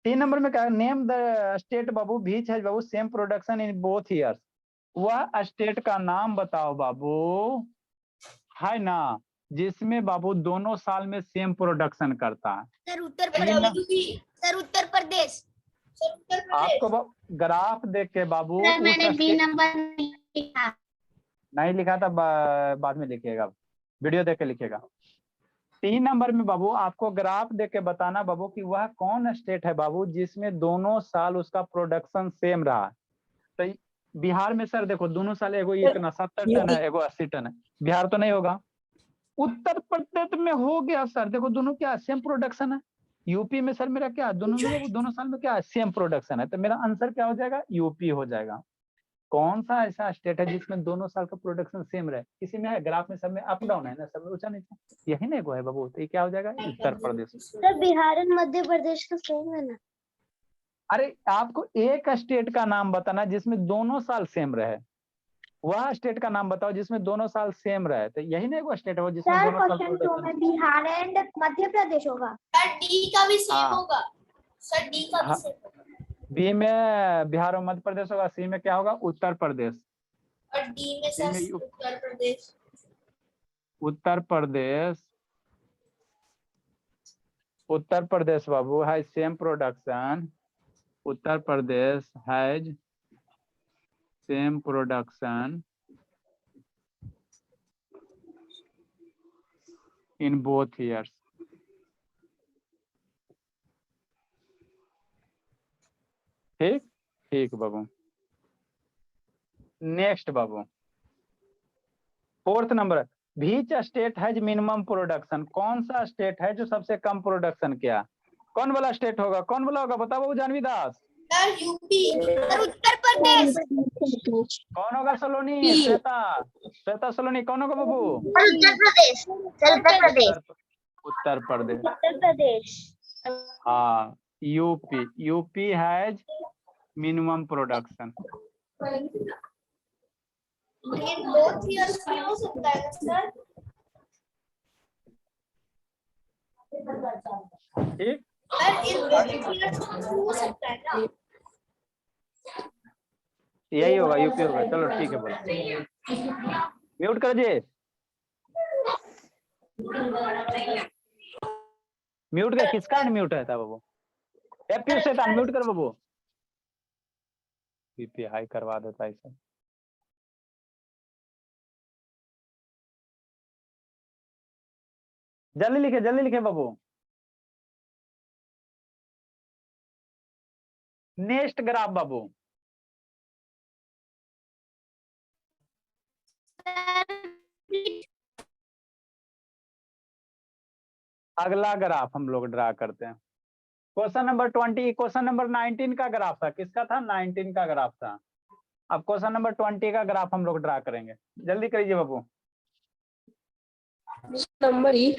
3 नंबर में क्या? नेम द स्टेट बाबू बीच है बाबू same production in both years. वह स्टेट का नाम बताओ बाबू, है ना, जिसमें बाबू दोनों साल में सेम प्रोडक्शन करता है। सर उत्तर प्रदेश। सर उत्तर प्रदेश। आपको ग्राफ देख के बाबू सर मैंने उस बी स्टेट नंबर लिखा। नहीं लिखा था, बाद में लिखिएगा, वीडियो देख के लिखिएगा। 3 नंबर में बाबू आपको ग्राफ देख के बताना बाबू कि वह कौन स्टेट है बाबू जिसमें दोनों साल उसका प्रोडक्शन सेम रहा। तो बिहार में सर देखो दोनों साल एगो 70 टन है, एगो 80 टन है, बिहार तो नहीं होगा। उत्तर प्रदेश में हो गया सर, देखो दोनों क्या सेम प्रोडक्शन है। यूपी में सर मेरा क्या दोनों साल में क्या सेम प्रोडक्शन है, तो मेरा आंसर क्या हो जाएगा? यूपी हो जाएगा। कौन सा ऐसा स्टेट है जिसमें दोनों साल का प्रोडक्शन सेम रहे? किसी में है ग्राफ में? सब में अप डाउन है ना, सब में ऊंचा नीचा, यही ना एगो है बाबू। तो ये क्या हो जाएगा? उत्तर प्रदेश। सर बिहार और मध्य प्रदेश तो सेम है ना? अरे आपको एक स्टेट का नाम बताना जिसमें दोनों साल सेम रहे, वह स्टेट का नाम बताओ जिसमें दोनों साल सेम रहे। तो यही ना एगो स्टेट है जिसमें सर दोनों साल क्वेश्चन 2 प्रोडक्शन। में बिहार एंड मध्य प्रदेश होगा। सर डी का भी सेम हाँ। होगा। सर डी का भी हाँ। सेम होगा। बी में बिहार और मध्य प्रदेश होगा, सी में क्या होगा? उत्तर प्रदेश। और डी में सर उत्तर प्रदेश। उत्तर प्रदेश, उत्तर प्रदेश बाबू है same production. Uttar Pradesh has same production in both years. ठीक ठीक बाबू। नेक्स्ट बाबू 4th number, which state has minimum production. कौन सा स्टेट है जो सबसे कम प्रोडक्शन किया? कौन वाला स्टेट होगा? कौन वाला होगा बताओ बाबू? Janvi Das. Sir UP. Sir Uttar Pradesh. कौन होगा? सलोनी श्वेता, श्वेता सलोनी कौन होगा बाबू? उत्तर प्रदेश। उत्तर प्रदेश। उत्तर प्रदेश। उत्तर प्रदेश। हाँ UP, UP has minimum production. In both years में हो सकता है सर। ठीक सर इन बोथ ईयर्स में हो सकता है ना? यही होगा, यूपी होगा। चलो ठीक है बोलो। म्यूट कर दीजिए, म्यूट कर। किसका अनम्यूट रहता बाबू? एफ से अनम्यूट कर बाबू। बीपी हाई करवा देता है सब। जल्दी लिखे बाबू। नेक्स्ट ग्राफ बाबू, अगला ग्राफ हम लोग ड्रा करते हैं। क्वेश्चन नंबर 20, क्वेश्चन नंबर 19 का ग्राफ था। किसका था? 19 का ग्राफ था। अब क्वेश्चन नंबर 20 का ग्राफ हम लोग ड्रा करेंगे। जल्दी करिए बाबू। नंबर ही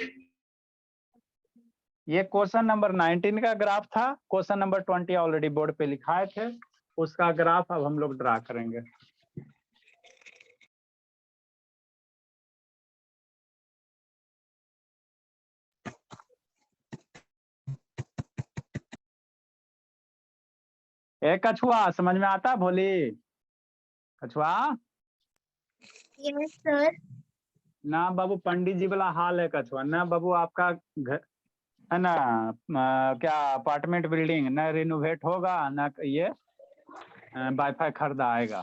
ये क्वेश्चन नंबर 19 का ग्राफ था। क्वेश्चन नंबर 20 ऑलरेडी बोर्ड पे लिखाए थे। उसका ग्राफ अब हम लोग ड्रा करेंगे। एक कछुआ समझ में आता है भोली? कछुआ यस सर। ना बाबू, पंडित जी वाला हाल है कछुआ ना बाबू। आपका घर है ना, क्या अपार्टमेंट बिल्डिंग ना रिनोवेट होगा, ना ये वाईफाई खरीदा आएगा।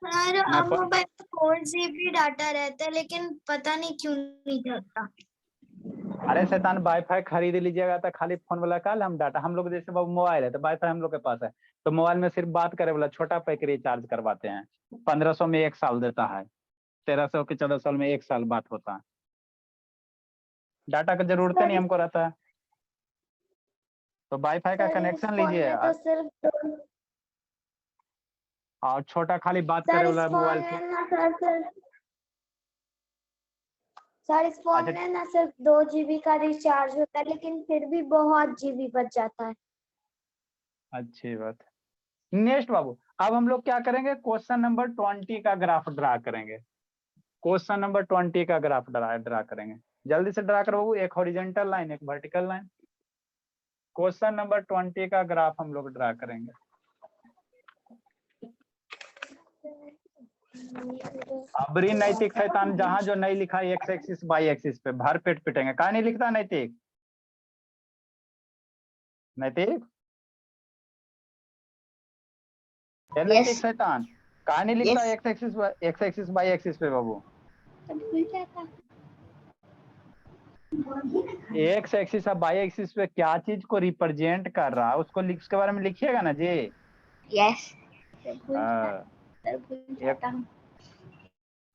सर ना अब मोबाइल में 4 GB डाटा रहता है, लेकिन पता नहीं क्यों नहीं चलता। अरे शैतान, वाईफाई खरीद लीजिएगा तो खाली फोन वाला का हम डाटा, हम लोग जैसे बाबू मोबाइल है तो वाईफाई हम लोग के पास है, तो मोबाइल में सिर्फ बात करे वाला छोटा पैक रिचार्ज करवाते हैं। 1500 में 1 साल देता है, 1300 के 1400 में 1 साल बात होता है। डाटा का जरूरत नहीं हमको रहता है, तो वाईफाई का सर इस कनेक्शन फोन लीजिए में तो सिर्फ और छोटा खाली बात सर करे इस वाला फोन मोबाइल में से। ना सर इस फोन अच्छा में ना सिर्फ 2 GB का रिचार्ज होता है, लेकिन फिर भी बहुत GB बच जाता है। अच्छी बात। नेक्स्ट बाबू, अब हम लोग क्या करेंगे, क्वेश्चन नंबर 20 का ग्राफ ड्रा करेंगे। क्वेश्चन नंबर 20 का ग्राफ ड्रा करेंगे। जल्दी से ड्रा करो बाबू, एक हॉरिजॉन्टल लाइन एक वर्टिकल लाइन। क्वेश्चन नंबर 20 का ग्राफ हम लोग ड्रा करेंगे। अबरी नैतिक शैतान, जहां जो नहीं लिखा है एक्स एक्सिस बाई एक्सिस पे भर पेट पिटेंगे। कहा नहीं लिखता नैतिक? नैतिक नैतिक शैतान, कहा नहीं लिखता एक्स एक्सिस बाई एक्सिस पे बाबू? एक्स एक्सिस और बाई एक्सिस पे क्या चीज को रिप्रेजेंट कर रहा है उसको उसके बारे में लिखिएगा ना जी। यस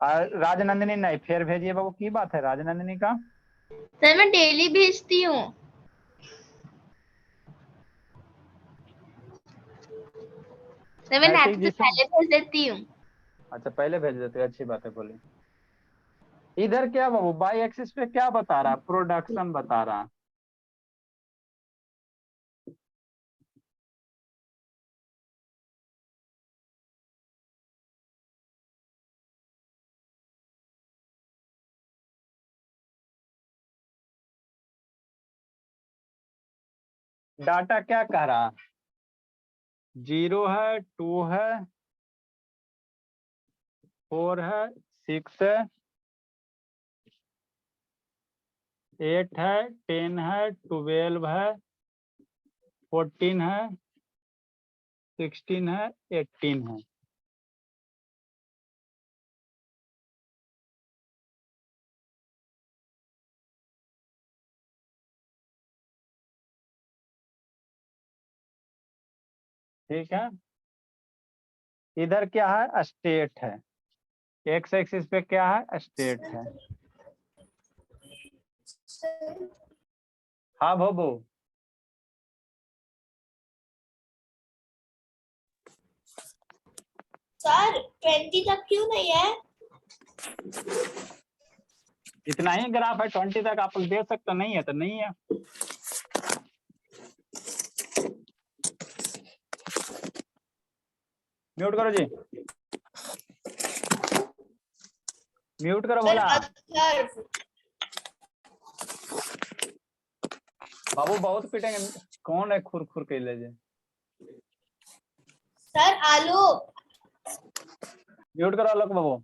राजनंदिनी नहीं, फिर भेजिए बाबू। की बात है राजनंदिनी का? सर मैं डेली भेजती हूँ। सर मैं नैतिक नाटक जी से पहले भेज देती हूँ। अच्छा पहले भेज देते हो, अच्छी बात है। बोलिए इधर क्या बाबू, बाई एक्सिस पे क्या बता रहा? प्रोडक्शन बता रहा। डाटा क्या कह रहा? 0 है, 2 है, 4 है, 6 है, 8 है, 10 है, 12 है, 14 है, 16 है, 18 है। ठीक है, इधर क्या है? स्टेट है। एक्स एक्सिस पे क्या है? स्टेट है। हाँ बाबू, सर 20 तक क्यों नहीं है? इतना ही ग्राफ है, 20 तक आप दे सकते नहीं है तो नहीं है। म्यूट करो जी, म्यूट करो बोला। सर बाबू बहुत पिटेंगे। कौन है खुर खुर के ले जाए? सर आलू म्यूट करो आलोक बाबू।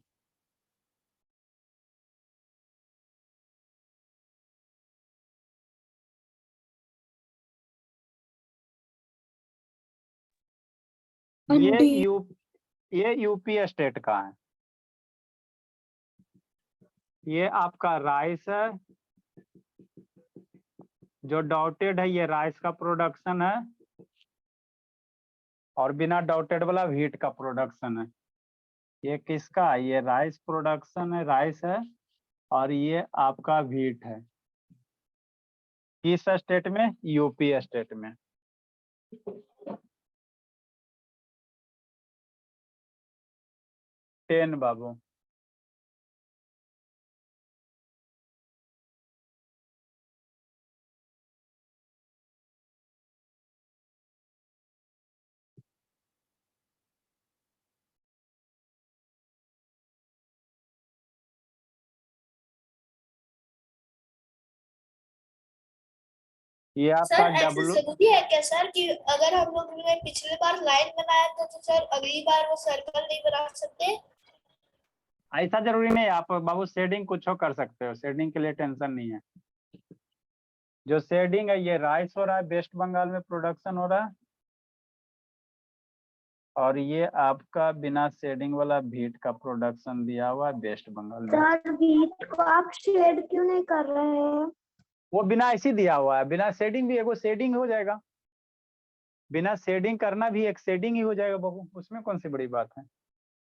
ये यूपी स्टेट का है। ये आपका राइस है, जो डॉटेड है ये राइस का प्रोडक्शन है, और बिना डॉटेड वाला व्हीट का प्रोडक्शन है। ये किसका? ये राइस प्रोडक्शन है, राइस है, और ये आपका व्हीट है। किस स्टेट में? यूपी स्टेट में। टेन बाबू। ये आपका सर ऐसे डब्लू, जरूरी है क्या सर कि अगर हम लोग ने पिछले बार लाइन बनाया था तो सर अगली बार वो सर्कल नहीं बना सकते? ऐसा जरूरी नहीं है। आप बाबू शेडिंग कुछ कर सकते हो, शेडिंग के लिए टेंशन नहीं है। जो शेडिंग है ये राइस हो रहा है, वेस्ट बंगाल में प्रोडक्शन हो रहा है, और ये आपका बिना शेडिंग वाला व्हीट का प्रोडक्शन दिया हुआ है वेस्ट बंगाल में। सर व्हीट को आप शेड क्यों नहीं कर रहे हैं? वो बिना ऐसी दिया हुआ है, बिना शेडिंग भी एगो शेडिंग हो जाएगा, बिना शेडिंग करना भी एक शेडिंग ही हो जाएगा बाबू, उसमें कौन सी बड़ी बात है।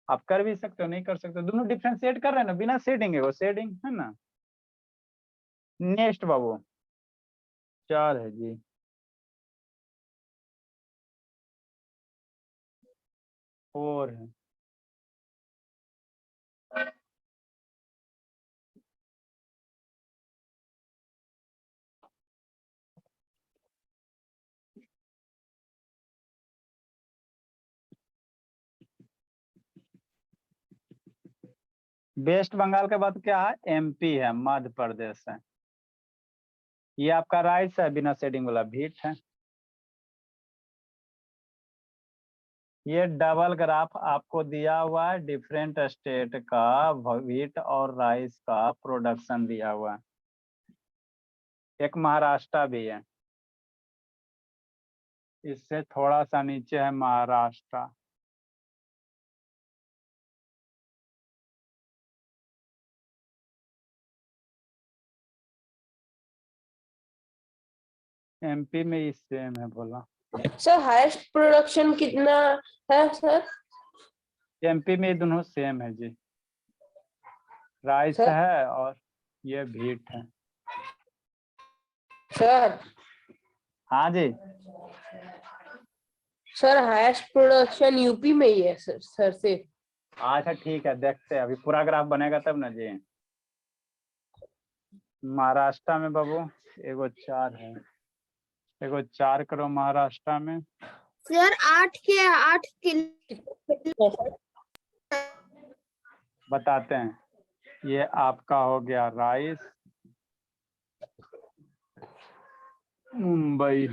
आप कर भी सकते हो, नहीं कर सकते हो, दोनों डिफ्रेंशिएट कर रहे हैं ना, बिना शेडिंग है वो शेडिंग है ना। नेक्स्ट बाबू 4 है जी। और है वेस्ट बंगाल के बाद क्या है, एमपी है, मध्य प्रदेश है। ये आपका राइस है, बिना शेडिंग वाला व्हीट है। ये डबल ग्राफ आपको दिया हुआ है, डिफरेंट स्टेट का व्हीट और राइस का प्रोडक्शन दिया हुआ है। एक महाराष्ट्र भी है, इससे थोड़ा सा नीचे है महाराष्ट्र। एमपी में ही सेम है बोला। सर हाईएस्ट प्रोडक्शन कितना है सर? एमपी में दोनों सेम है जी, राइस सर? है और ये व्हीट है। सर हाँ जी, सर हाईएस्ट प्रोडक्शन यूपी में ही है सर से। अच्छा ठीक है, देखते हैं अभी पूरा ग्राफ बनेगा तब ना जी। महाराष्ट्र में बाबू एगो 4 है, एगो 4 करो महाराष्ट्र में। सर 8 किलो बताते हैं, ये आपका हो गया राइस, मुंबई।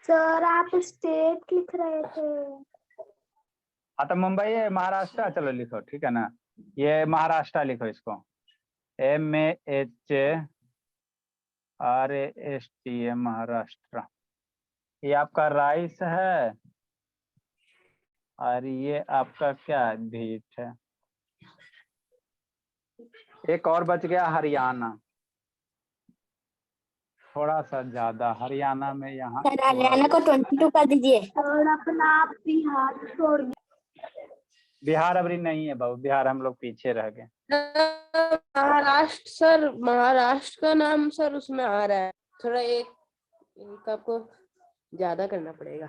सर आप स्टेट लिख रहे थे। हाँ तो मुंबई है, महाराष्ट्र चलो लिखो, ठीक है ना। ये महाराष्ट्र लिखो इसको, MAHRAST महाराष्ट्र। ये आपका राइस है और ये आपका क्या है, व्हीट है। एक और बच गया हरियाणा, थोड़ा सा ज्यादा हरियाणा में यहाँ हरियाणा को 22 कर दीजिए। और अपना आप बिहार छोड़ दीजिए। बिहार अभी नहीं है बाबू, बिहार हम लोग पीछे रह गए। महाराष्ट्र सर, महाराष्ट्र का नाम सर उसमें आ रहा है, थोड़ा एक आपको ज्यादा करना पड़ेगा।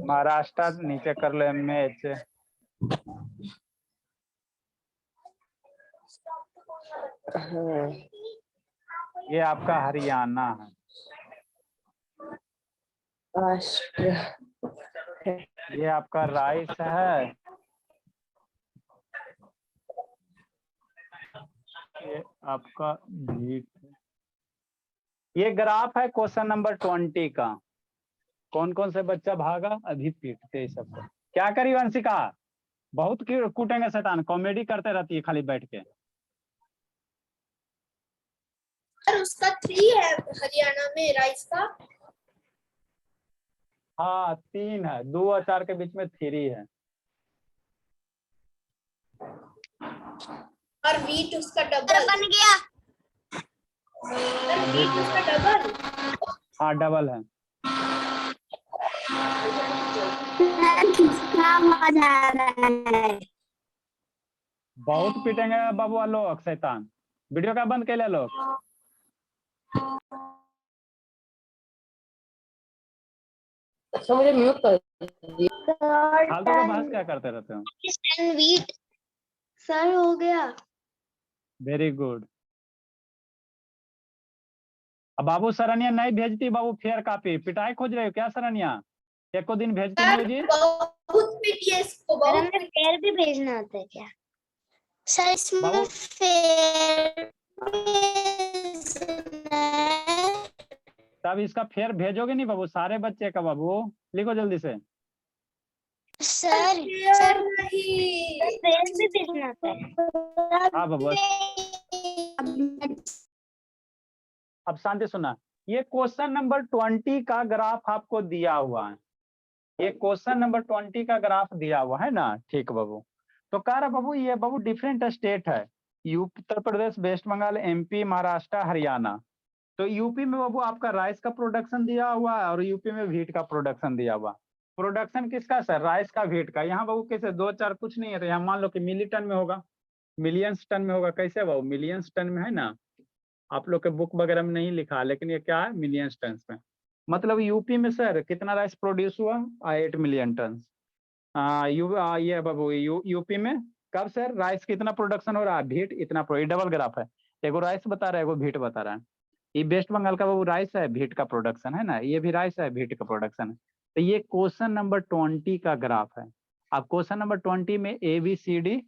महाराष्ट्र नीचे कर लो, MH। हाँ। ये आपका हरियाणा है। राष्ट्र ये आपका राइस है, ये आपका व्हीट है। ये ग्राफ है क्वेश्चन नंबर 20 का। कौन कौन से बच्चा भागा, अभी पीटते हैं सबको। क्या करी वंशिका, बहुत कूटेंगे शैतान, कॉमेडी करते रहती है खाली बैठ के। सर उसका 3 है हरियाणा में राइस का। हाँ 3 है, 2 और 4 के बीच में 3 है। और वीट उसका डबल बन गया। सर वीट उसका डबल। हाँ डबल है। किसका मजा आ रहा है? बहुत पीटेंगे बाबू लोग शैतान, वीडियो का बंद कर ले लोग। अच्छा मुझे म्यूट कर दीजिए। फालतू का बहस क्या करते रहते हो। सर हो गया। Very good. अब बाबू सरनिया नहीं भेजती बाबू फेयर कॉपी, पिटाई खोज रहे हो क्या सरनिया? एक को दिन भेजती नहीं जी। बहुत पीटिए इसको, सर बहुत हमें फेयर भी भेजना होता है क्या? सर इसमें बाबू फेयर तब इसका फेयर भेजोगे नहीं बाबू, सारे बच्चे का बाबू लिखो जल्दी से। सर फेयर नहीं। फेयर भी भेजना होता है। हाँ बाबू अब शांति सुना, ये क्वेश्चन नंबर 20 का ग्राफ आपको दिया हुआ है, ये क्वेश्चन नंबर 20 का ग्राफ दिया हुआ है ना, ठीक बाबू। तो कह रहा बाबू ये बाबू डिफरेंट स्टेट है, UP, Uttar Pradesh, waste Bengal, MP, Maharashtra, Haryana. तो यूपी में बाबू आपका राइस का प्रोडक्शन दिया हुआ है और यूपी में व्हीट का प्रोडक्शन दिया हुआ। प्रोडक्शन किसका सर? राइस का, व्हीट का। यहाँ बाबू कैसे 2-4 कुछ नहीं है, तो यहाँ मान लो कि मिली टन में होगा, मिलियंस टन में होगा। कैसे बाबू? मिलियंस टन में है ना, आप लोग के बुक वगैरह में नहीं लिखा, लेकिन ये क्या है? मिलियंस टन में। मतलब यूपी में सर कितना राइस प्रोड्यूस हुआ? 8 मिलियन टन। ये बाबू यूपी में कब सर राइस कितना प्रोडक्शन हो रहा है? व्हीट इतना डबल ग्राफ है, एगो राइस बता रहा है, एगो व्हीट बता रहा है। ये वेस्ट बंगाल का बाबू राइस है, व्हीट का प्रोडक्शन है ना, ये भी राइस है, व्हीट का प्रोडक्शन है। तो ये क्वेश्चन नंबर 20 का ग्राफ है। अब क्वेश्चन नंबर 20 में ABCD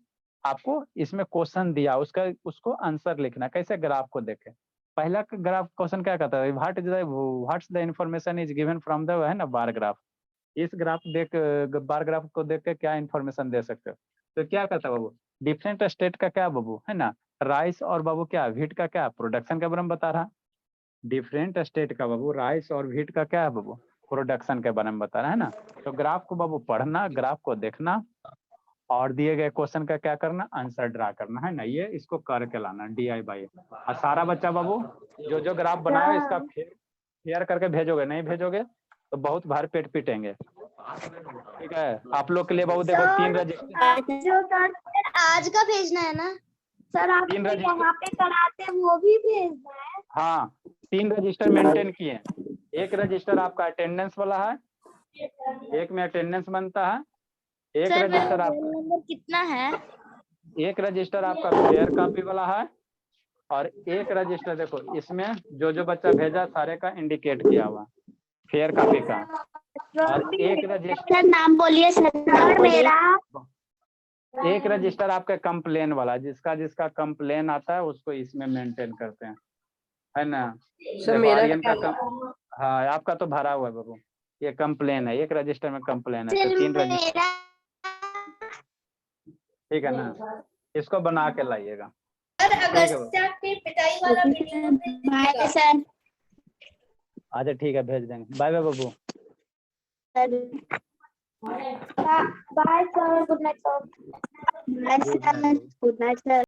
आपको इसमें क्वेश्चन दिया, उसको आंसर लिखना। कैसे? ग्राफ को देखे। पहला ग्राफ क्वेश्चन क्या कहता है? What's the information is given from the है ना बार ग्राफ। इस ग्राफ बार ग्राफ को देख के क्या इंफॉर्मेशन दे सकते हो? तो क्या कहता है बाबू? डिफरेंट स्टेट का क्या बाबू है ना, राइस और बाबू क्या व्हीट का क्या प्रोडक्शन के बारे में बता रहा। डिफरेंट स्टेट का बाबू राइस और व्हीट का क्या है बाबू? प्रोडक्शन के बारे में बता रहा है ना। तो ग्राफ को बाबू पढ़ना, ग्राफ को देखना और दिए गए क्वेश्चन का क्या करना? आंसर ड्रा करना है ना। ये इसको करके लाना DI/A। और सारा बच्चा बाबू जो ग्राफ बनाया इसका फेयर करके भेजोगे, नहीं भेजोगे तो बहुत भारी पेट पीटेंगे, ठीक है। आप लोग के लिए बाबू देखो 3 रजिस्टर, जो सर आज का भेजना है ना सर आप 3 रजिस्टर, यहाँ पे कराते हैं वो भी भेजना है। हाँ 3 रजिस्टर मेंटेन किए। एक रजिस्टर आपका अटेंडेंस वाला है, एक में अटेंडेंस बनता है, एक सर रजिस्टर आप रोल नंबर कितना है? एक रजिस्टर आपका फेयर कॉपी वाला है और एक रजिस्टर देखो इसमें जो बच्चा भेजा सारे का इंडिकेट किया हुआ फेयर कॉपी का। और एक रजिस्टर, नाम बोलिए सर मेरा। एक रजिस्टर आपका कंप्लेन वाला, जिसका कंप्लेन आता है उसको इसमें मेंटेन करते हैं, है ना। सर मेरा हाँ आपका तो भरा हुआ है बाबू, ये कंप्लेन है, एक रजिस्टर में कंप्लेन है। तो 3 रजिस्टर, ठीक है ना, इसको बना के लाइएगा। सर अगस्त्या के पिटाई वाला वीडियो बाय सर। अच्छा ठीक है, भेज देंगे। बाय बाय बाबू। Bye sir, good night sir. Good night sir.